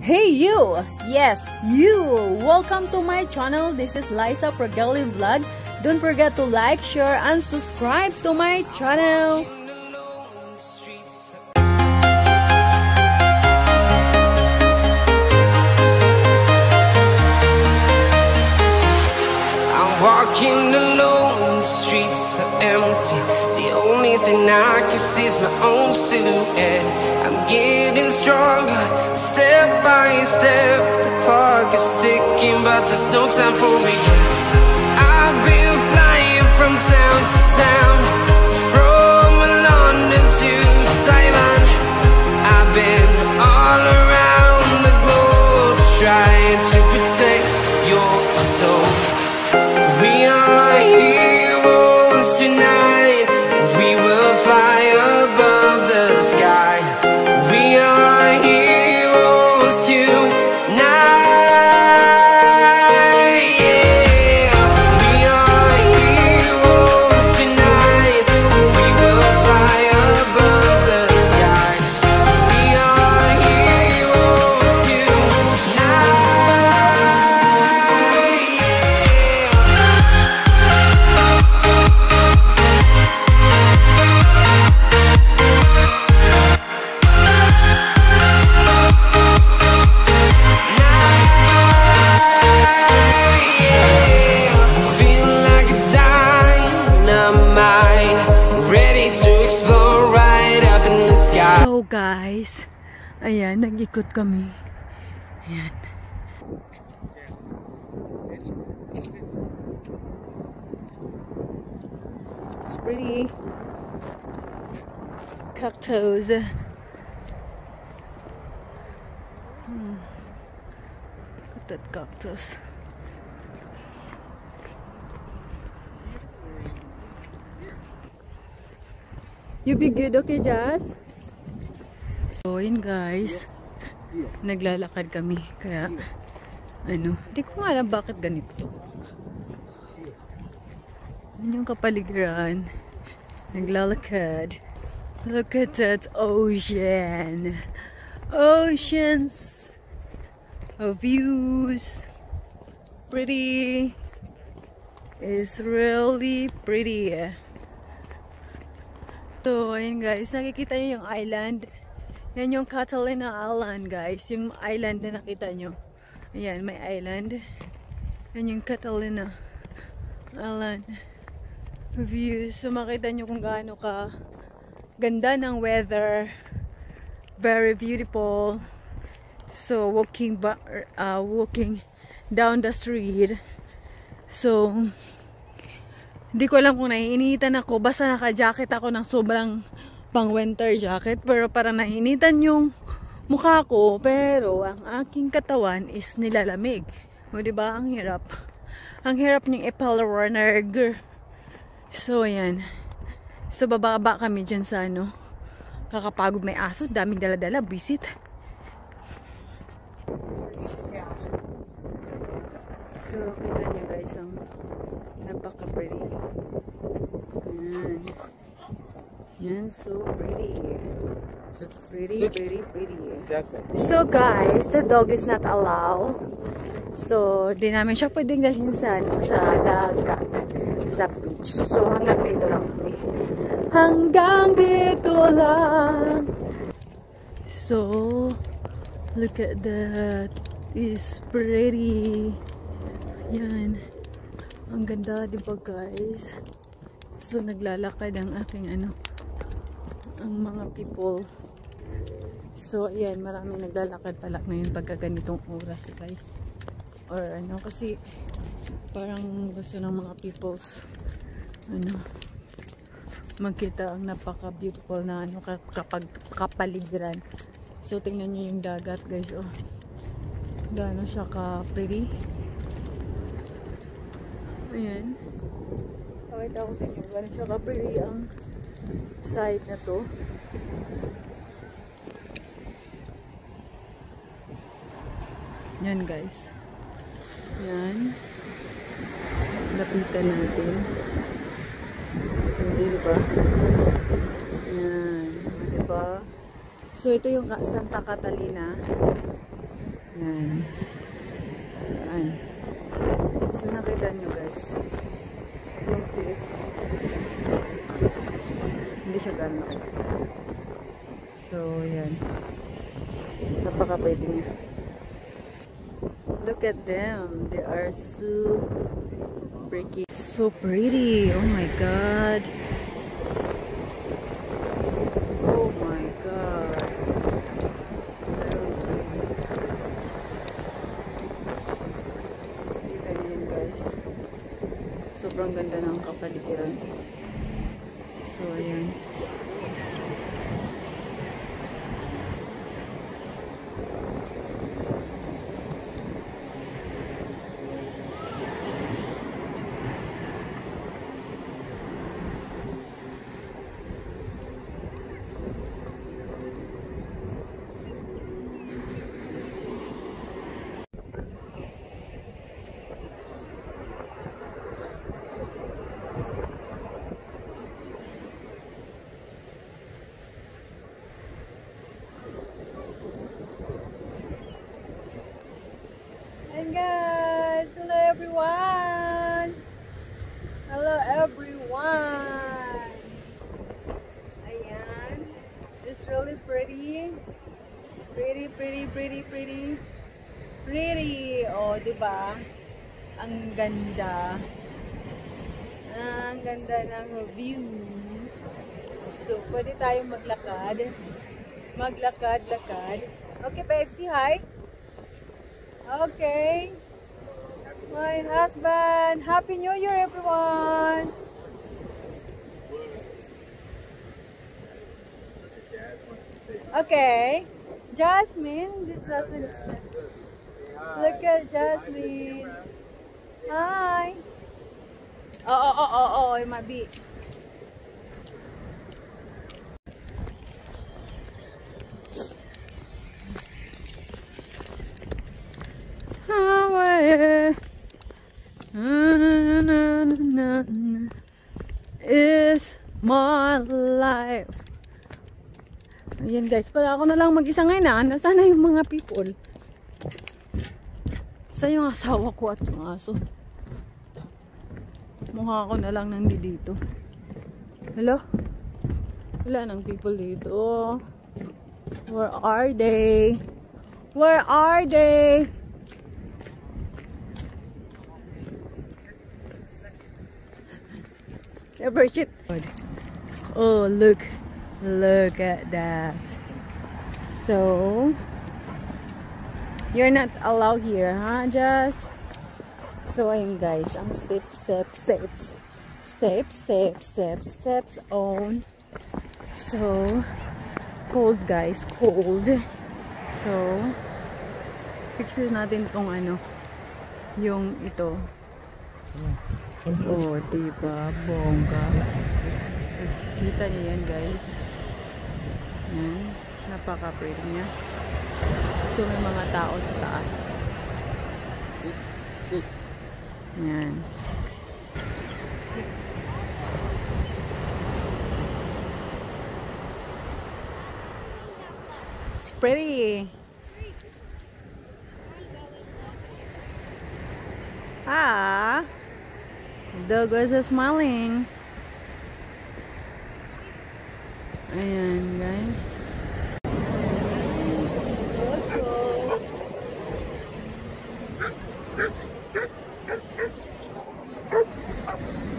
Hey you! Yes, you! Welcome to my channel. This is Liza Pragali Vlog. Don't forget to like, share, and subscribe to my channel. I'm walking alone, the streets are empty. The only thing I can see is my own silhouette. I'm getting stronger, step by step. The clock is ticking, but there's no time for regrets. I've been flying from town to town, from London to Taiwan. I've been all around the globe, trying to protect your soul. We are heroes tonight. We will fly above the sky. We are heroes tonight. Yeah. We are heroes tonight. We will fly above the sky. We are heroes tonight. So guys, ayan, nag-ikot kami. Ayan. It's pretty. Cactus. Look at that cactus. You be good, okay, Jazz? So, yun guys. Naglalakad kami. Kaya, hindi ko alam bakit ganito. Yun yung kapaligiran. Naglalakad. Look at that ocean. Oceans of views. Pretty. It's really pretty. So, ayun guys. Nakikita nyo yung island. Yan yung Catalina Island, guys. Yung island na nakita nyo. Ayan, may island. Yan yung Catalina Island views. So, makita nyo kung gaano ka ganda ng weather. Very beautiful. So, walking down the street. So, hindi ko alam kung naiinitan ako. Basta naka-jacket ako ng sobrang pang winter jacket, pero parang nainitan yung mukha ko, pero ang aking katawan is nilalamig. O diba, ang hirap niyong ipaliwanag. So ayan, so bababa kami dyan sa kakapagod, may aso, daming daladala, visit. So kita nyo guys, ang napaka-pretty. Ayan. Yan, so pretty. Pretty. So guys, the dog is not allowed. So, di namin siya pwedeng dalhin sa dagat, sa beach. So, hanggang dito lang kami. Hanggang dito lang. So, look at that. It's pretty. Yan. Ang ganda, di ba guys? So, naglalakad ang aking ang mga people. So, ayan, maraming naglalakad pala ngayon pagka ganitong oras, guys. Or kasi parang gusto ng mga peoples magkita ang napaka-beautiful na kapag kapaligiran. So, tingnan nyo yung dagat, guys. Oh, gaano siya ka-pretty. Ayan. Pakita ko sa inyo, gaano siya ka-pretty ang side na to. Yan guys. Yan. Lapitan natin. Hindi diba? Yan. Diba? So ito yung Santa Catalina. Napaka-pretty niya. Look at them. They are so pretty. So pretty. Oh my god. Oh my god. Kita niyo yun, guys. Sobrang ganda ng kapaligiran. So, ayan. And guys, hello everyone. Hello everyone. Ayan. It's really pretty. Pretty. Oh, diba? Ang ganda. Ang ganda ng view. So, pwede tayong maglakad. Maglakad-lakad. Okay, babe, say hi. Okay. My husband. Happy New Year, everyone. Okay. Jasmine. This Jasmine. Look at Jasmine. Hi. Oh, it might be. Is my life. Ayan guys, para ako na lang mag-isa ngayon. Nasaan na yung mga people? Sa yung asawa ko at yung aso. Mukha ko na lang nandito. Hello? Wala nang people dito. Where are they? Where are they? Never shit. Oh, look at that. So you're not allowed here, huh? Just so ayun guys, ang steps on. So cold guys, cold. So picture natin tong ano, yung ito. Oh, diba? Bongga. Kita niyo yan, guys. Yan. Napaka-pretty niya. So, may mga tao sa taas. Yan. It's pretty. Ah. Dog was smiling. Ayan, guys.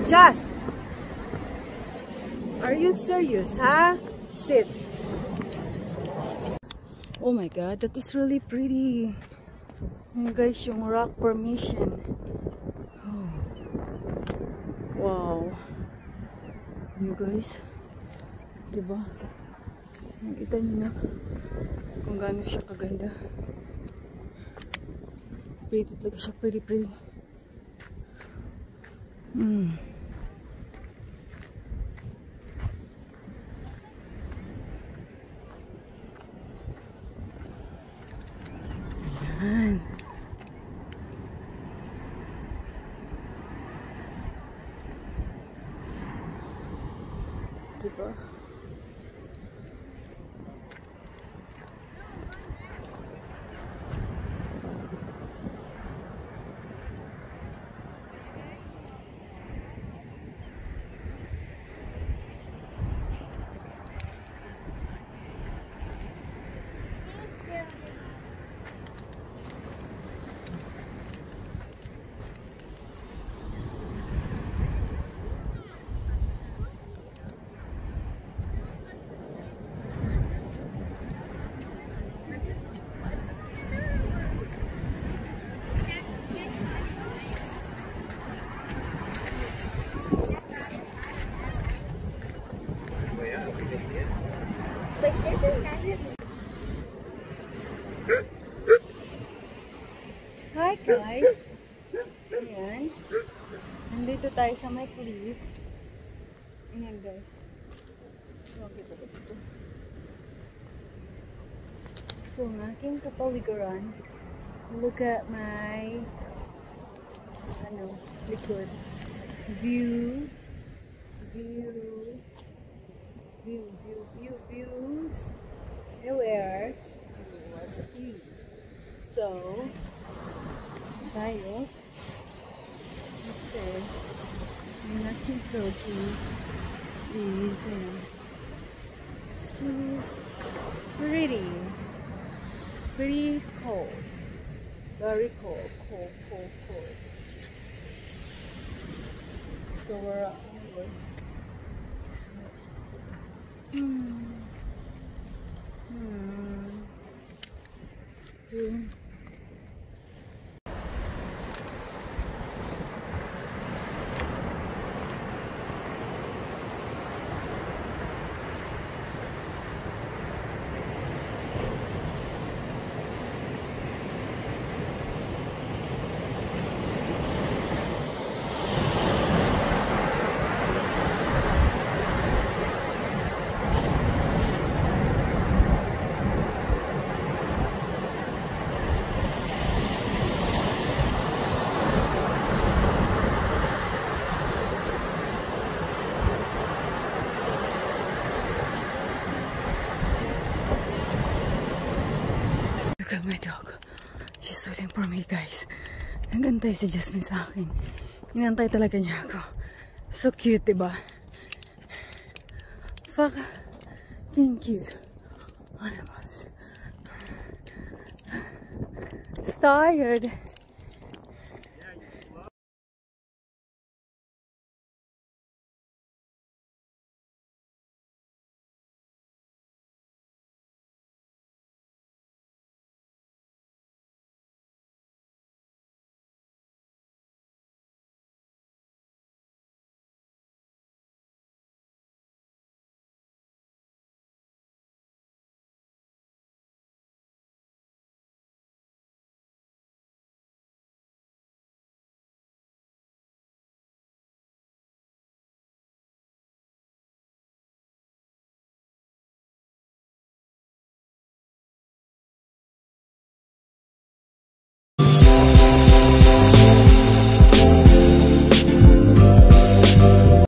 Just, are you serious, huh? Sit. Oh my god, that is really pretty. Ayan, guys, yung rock formation. Wow. You guys, diba? Nakita niyo na kung gaano siya kaganda. Pretty talaga siya, pretty. Ayan. Diba? guys. Ayan. Nandito tayo sa may cliff. Ayan guys. Makita ko dito. So, ang aking kapaligiran. Look at my likod. Views. Everywhere. Lots of views. So, tayo. Let's say, yung aking turkey is so pretty. Pretty cold. Very cold. Cold. So we're look at my dog. She's waiting for me, guys. Nagantay si Jasmine sa akin. Inantay talaga niya ako. So cute, diba? Fucking cute. What am I? It's tired.